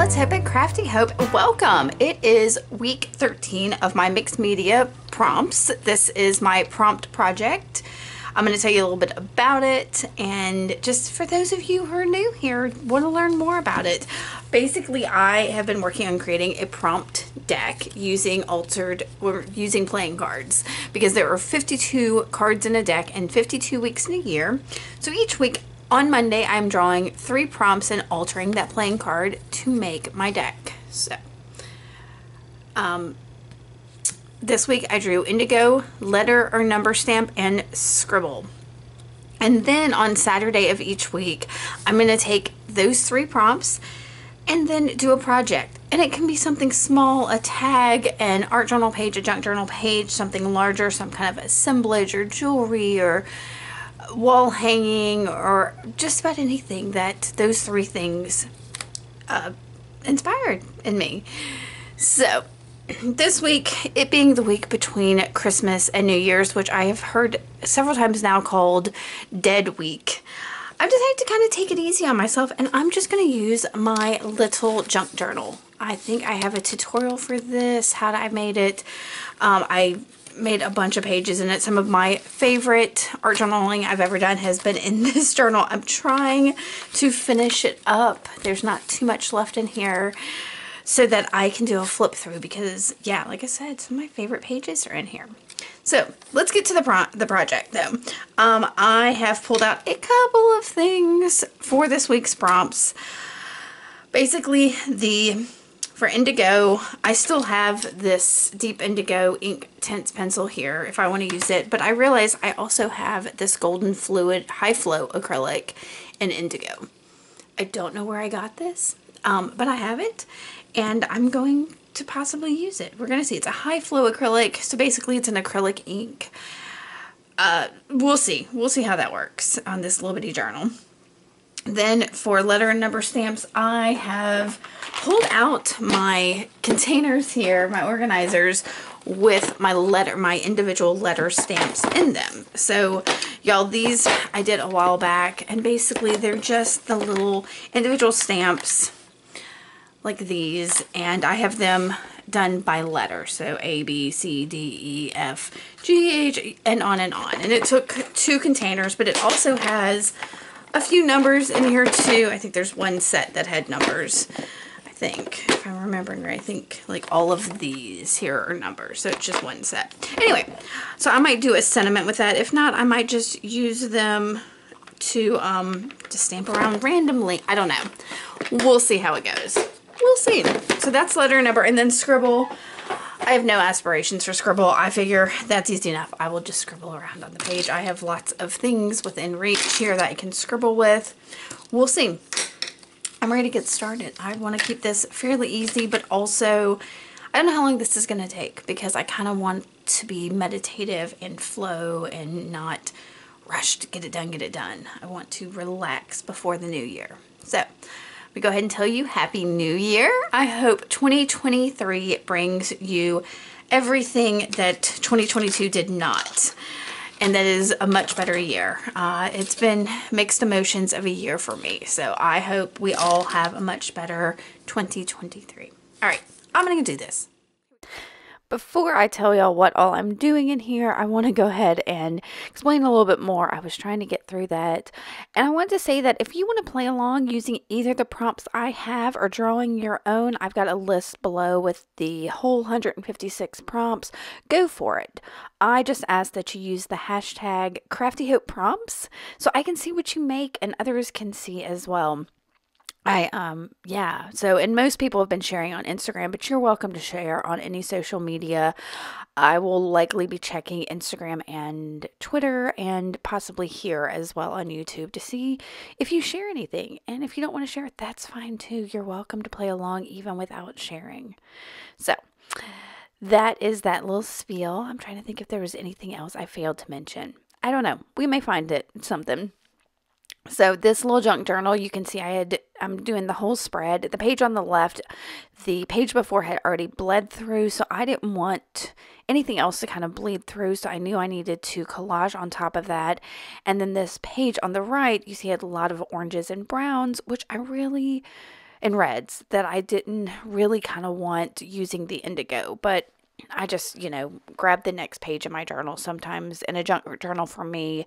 Let's Hope and Crafty Hope. Welcome. It is week 13 of my mixed media prompts. This is my prompt project. I'm going to tell you a little bit about it, and just for those of you who are new here, want to learn more about it. Basically, I have been working on creating a prompt deck using playing cards, because there are 52 cards in a deck and 52 weeks in a year. So each week on Monday, I'm drawing 3 prompts and altering that playing card to make my deck. So, this week I drew Indigo, letter or number stamp, and Scribble. And then on Saturday of each week, I'm going to take those 3 prompts and then do a project. And it can be something small, a tag, an art journal page, a junk journal page, something larger, some kind of assemblage or jewelry or wall hanging, or just about anything that those 3 things inspired in me. So this week, it being the week between Christmas and New Year's, which I have heard several times now called Dead Week, I've decided to kind of take it easy on myself, and I'm just going to use my little junk journal. I think I have a tutorial for this, how I made it. I made a bunch of pages in it. Some of my favorite art journaling I've ever done has been in this journal. I'm trying to finish it up. There's not too much left in here so that I can do a flip through, because yeah, like I said, some of my favorite pages are in here. So let's get to the project though. I have pulled out a couple of things for this week's prompts. Basically, for Indigo, I still have this deep indigo ink tints pencil here if I want to use it, but I realize I also have this golden fluid high flow acrylic in Indigo. I don't know where I got this, but I have it, and I'm going to possibly use it. We're going to see. It's a high flow acrylic, so basically it's an acrylic ink. We'll see. We'll see how that works on this little bitty journal. Then for letter and number stamps, I have pulled out my containers here, my organizers, with my individual letter stamps in them. So y'all, these I did a while back, and basically they're just the little individual stamps like these, and I have them done by letter, so A, B, C, D, E, F, G, H, and on and on. And it took 2 containers, but it also has a few numbers in here too. I think there's one set that had numbers. I think, if I'm remembering right, I think like all of these here are numbers, so it's just one set. Anyway, so I might do a sentiment with that. If not, I might just use them to stamp around randomly. I don't know. We'll see how it goes. We'll see. So that's letter and number, and then Scribble. I have no aspirations for Scribble. I figure that's easy enough. I will just scribble around on the page. I have lots of things within reach here that I can scribble with. We'll see. I'm ready to get started. I want to keep this fairly easy, but also I don't know how long this is going to take, because I kind of want to be meditative and flow and not rushed. Get it done, get it done. I want to relax before the new year. So we go ahead and tell you Happy New Year. I hope 2023 brings you everything that 2022 did not, and that is a much better year. It's been mixed emotions of a year for me, so I hope we all have a much better 2023. All right, I'm gonna do this. Before I tell y'all what all I'm doing in here, I want to go ahead and explain a little bit more. I was trying to get through that. And I want to say that if you want to play along using either the prompts I have or drawing your own, I've got a list below with the whole 156 prompts. Go for it. I just ask that you use the hashtag CraftyHopePrompts so I can see what you make and others can see as well. So, and most people have been sharing on Instagram, but you're welcome to share on any social media. I will likely be checking Instagram and Twitter, and possibly here as well on YouTube, to see if you share anything. And if you don't want to share it, that's fine too. You're welcome to play along even without sharing. So that is that little spiel. I'm trying to think if there was anything else I failed to mention. I don't know. We may find something. So this little junk journal, you can see I'm doing the whole spread. The page on the left, the page before had already bled through, so I didn't want anything else to kind of bleed through, so I knew I needed to collage on top of that. And then this page on the right, you see, had a lot of oranges and browns, which I really in reds that I didn't really kind of want using the indigo, but I just, grab the next page in my journal. Sometimes in a junk journal for me,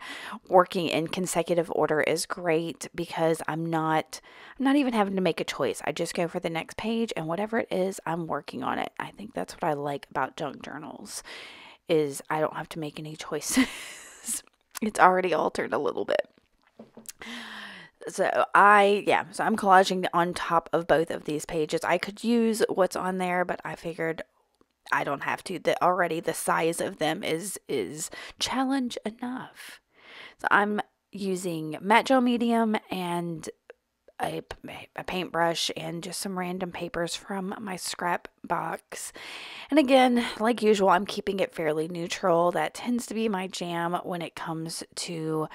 working in consecutive order is great because I'm not even having to make a choice. I just go for the next page and whatever it is, I'm working on it. I think that's what I like about junk journals is I don't have to make any choices. It's already altered a little bit. So I'm collaging on top of both of these pages. I could use what's on there, but I figured I don't have to. That already the size of them is challenge enough. So I'm using matte gel medium and a paintbrush and just some random papers from my scrap box. And again, like usual, I'm keeping it fairly neutral. That tends to be my jam when it comes to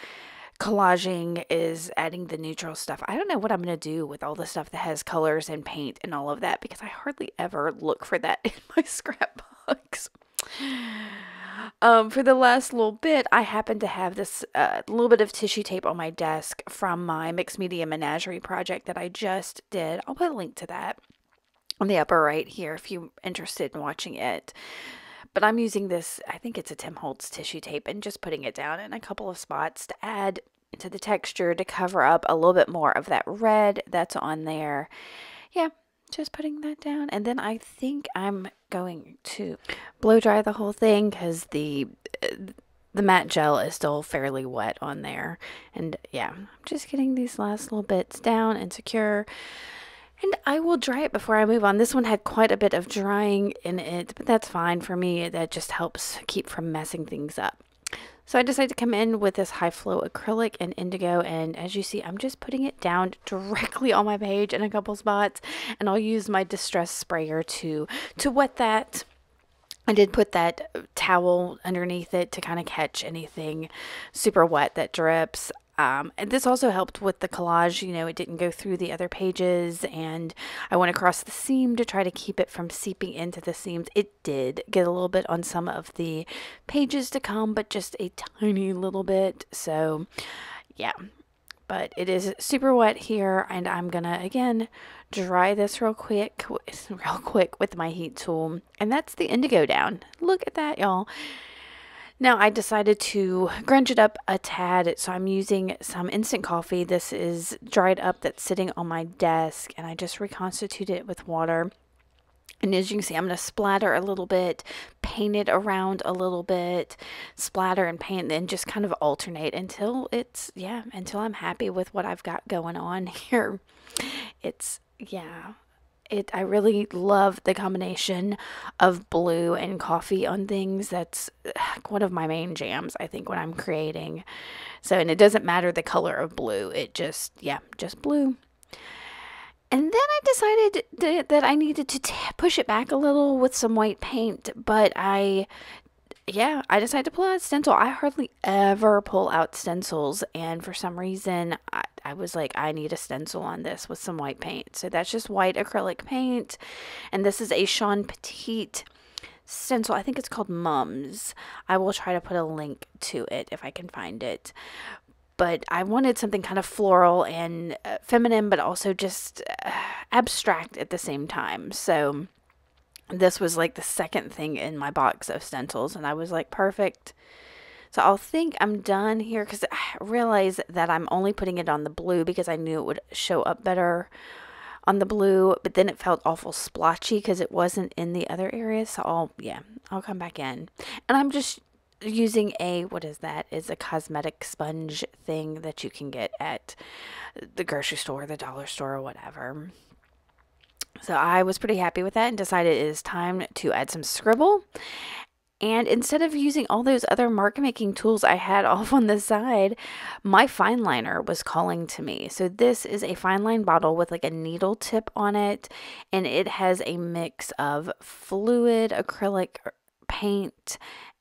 collaging, is adding the neutral stuff. I don't know what I'm going to do with all the stuff that has colors and paint and all of that because I hardly ever look for that in my scrapbooks. For the last little bit, I happen to have this little bit of tissue tape on my desk from my mixed media menagerie project that I just did. I'll put a link to that on the upper right here if you're interested in watching it. But I'm using this, I think it's a Tim Holtz tissue tape, and just putting it down in a couple of spots to add to the texture to cover up a little bit more of that red that's on there. Yeah, just putting that down. And then I think I'm going to blow dry the whole thing because the matte gel is still fairly wet on there. And yeah, I'm just getting these last little bits down and secure. And I will dry it before I move on. This one had quite a bit of drying in it, but that's fine for me. That just helps keep from messing things up. So I decided to come in with this high flow acrylic and indigo, and as you see, I'm just putting it down directly on my page in a couple spots, and I'll use my distress sprayer to wet that. I did put that towel underneath it to kind of catch anything super wet that drips. And this also helped with the collage. It didn't go through the other pages, and I went across the seam to try to keep it from seeping into the seams. It did get a little bit on some of the pages to come, but just a tiny little bit. So yeah, but it is super wet here, and I'm gonna again dry this real quick with my heat tool. And that's the indigo down. Look at that, y'all. Now I decided to grunge it up a tad, so I'm using some instant coffee. This is dried up that's sitting on my desk, and I just reconstitute it with water. And as you can see, I'm going to splatter a little bit, paint it around a little bit, splatter and paint, and just kind of alternate until I'm happy with what I've got going on here. I really love the combination of blue and coffee on things. That's one of my main jams, I think, when I'm creating. So, and it doesn't matter the color of blue. It just blue. And then I decided that I needed to push it back a little with some white paint, but I decided to pull out a stencil. I hardly ever pull out stencils, and for some reason, I was like, I need a stencil on this with some white paint. So that's just white acrylic paint, and this is a Sean Petite stencil. I think it's called Mums. I will try to put a link to it if I can find it. But I wanted something kind of floral and feminine, but also just abstract at the same time. So this was like the second thing in my box of stencils, and I was like, perfect. So I'll think I'm done here because I realized that I'm only putting it on the blue because I knew it would show up better on the blue, but then it felt awful splotchy because it wasn't in the other areas. So I'll come back in. And I'm just using it's a cosmetic sponge thing that you can get at the grocery store, the dollar store, or whatever. So I was pretty happy with that and decided it is time to add some Scribble. And instead of using all those other mark making tools I had off on the side, my fine liner was calling to me. So this is a fine line bottle with like a needle tip on it, and it has a mix of fluid acrylic paint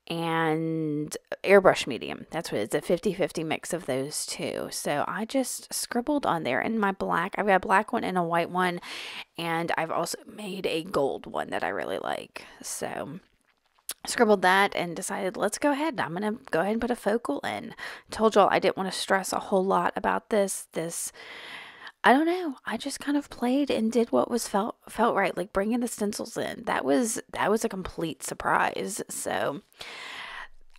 and airbrush medium. That's what it's a 50-50 mix of those two. So I just scribbled on there in my black. I've got a black one and a white one, and I've also made a gold one that I really like. So scribbled that and decided, let's go ahead. I'm going to go ahead and put a focal in. Told y'all I didn't want to stress a whole lot about this. I don't know. I just kind of played and did what was felt right, like bringing the stencils in. That was a complete surprise. So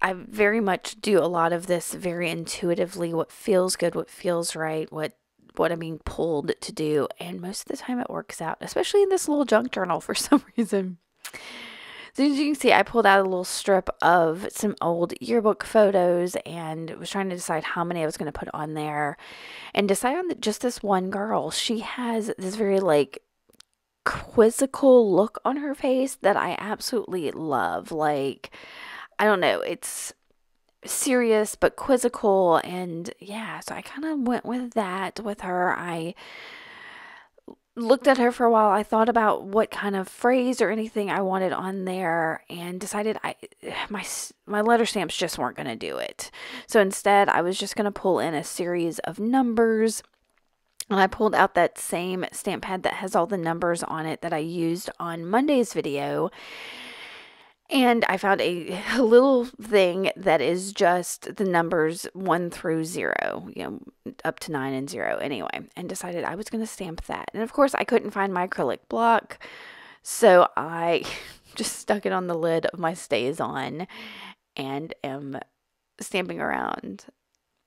I very much do a lot of this very intuitively, what feels good, what feels right, what I'm being pulled to do, and most of the time it works out, especially in this little junk journal for some reason. So as you can see, I pulled out a little strip of some old yearbook photos and was trying to decide how many I was going to put on there, and decide on just this one girl. She has this very like quizzical look on her face that I absolutely love. Like, I don't know, it's serious but quizzical, and yeah, so I kind of went with that with her. I looked at her for a while. I thought about what kind of phrase or anything I wanted on there, and decided my letter stamps just weren't going to do it. So instead, I was just going to pull in a series of numbers. And I pulled out that same stamp pad that has all the numbers on it that I used on Monday's video. And I found a little thing that is just the numbers 1 through 0, up to 9 and 0 anyway, and decided I was going to stamp that. And of course, I couldn't find my acrylic block, so I just stuck it on the lid of my StazOn and am stamping around.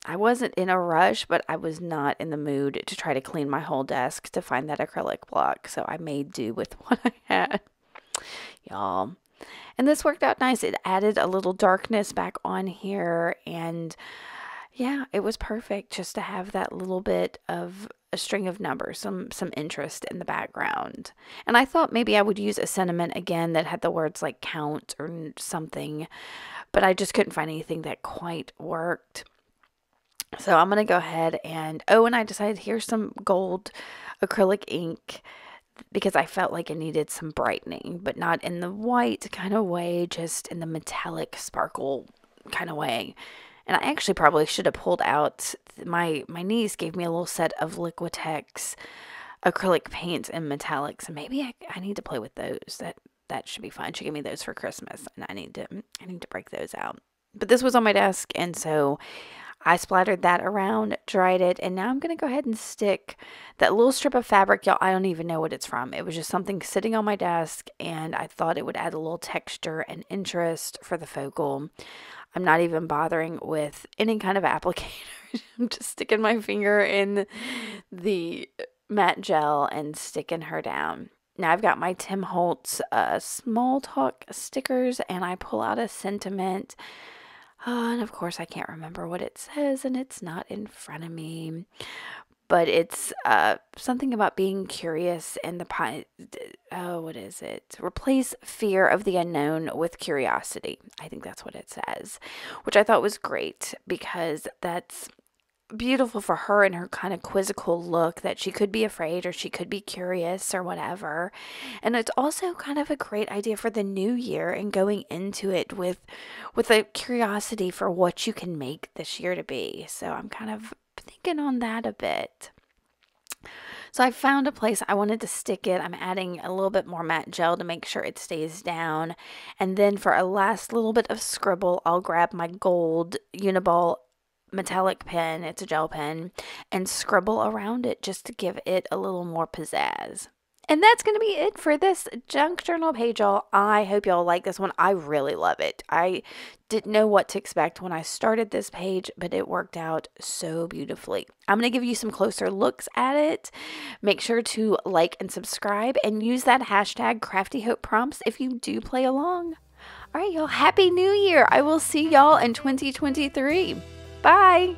I wasn't in a rush, but I was not in the mood to try to clean my whole desk to find that acrylic block, so I made do with what I had, y'all. And this worked out nice. It added a little darkness back on here, and yeah, it was perfect just to have that little bit of a string of numbers, some interest in the background. And I thought maybe I would use a sentiment again that had the words like count or something, but I just couldn't find anything that quite worked. So I'm going to go ahead and I decided here's some gold acrylic ink, because I felt like it needed some brightening, but not in the white kind of way, just in the metallic sparkle kind of way. And I actually probably should have pulled out, my niece gave me a little set of Liquitex acrylic paints in metallics, and maybe I need to play with those. That should be fun. She gave me those for Christmas, and I need to break those out. But this was on my desk, and so I splattered that around, dried it, and now I'm going to go ahead and stick that little strip of fabric. Y'all, I don't even know what it's from. It was just something sitting on my desk, and I thought it would add a little texture and interest for the focal. I'm not even bothering with any kind of applicator. I'm just sticking my finger in the matte gel and sticking her down. Now I've got my Tim Holtz small talk stickers, and I pull out a sentiment. And of course, I can't remember what it says, and it's not in front of me. But it's something about being curious and what is it? Replace fear of the unknown with curiosity. I think that's what it says, which I thought was great, because that's beautiful for her and her kind of quizzical look, that she could be afraid or she could be curious or whatever. And it's also kind of a great idea for the new year and going into it with a curiosity for what you can make this year to be. So I'm kind of thinking on that a bit. So I found a place I wanted to stick it. I'm adding a little bit more matte gel to make sure it stays down. And then for a last little bit of scribble, I'll grab my gold Uniball metallic pen, it's a gel pen, and scribble around it just to give it a little more pizzazz. And that's going to be it for this junk journal page, y'all. I hope y'all like this one. I really love it. I didn't know what to expect when I started this page, but it worked out so beautifully. I'm going to give you some closer looks at it. Make sure to like and subscribe, and use that hashtag CraftyHopePrompts if you do play along. All right, y'all. Happy New Year. I will see y'all in 2023. Bye.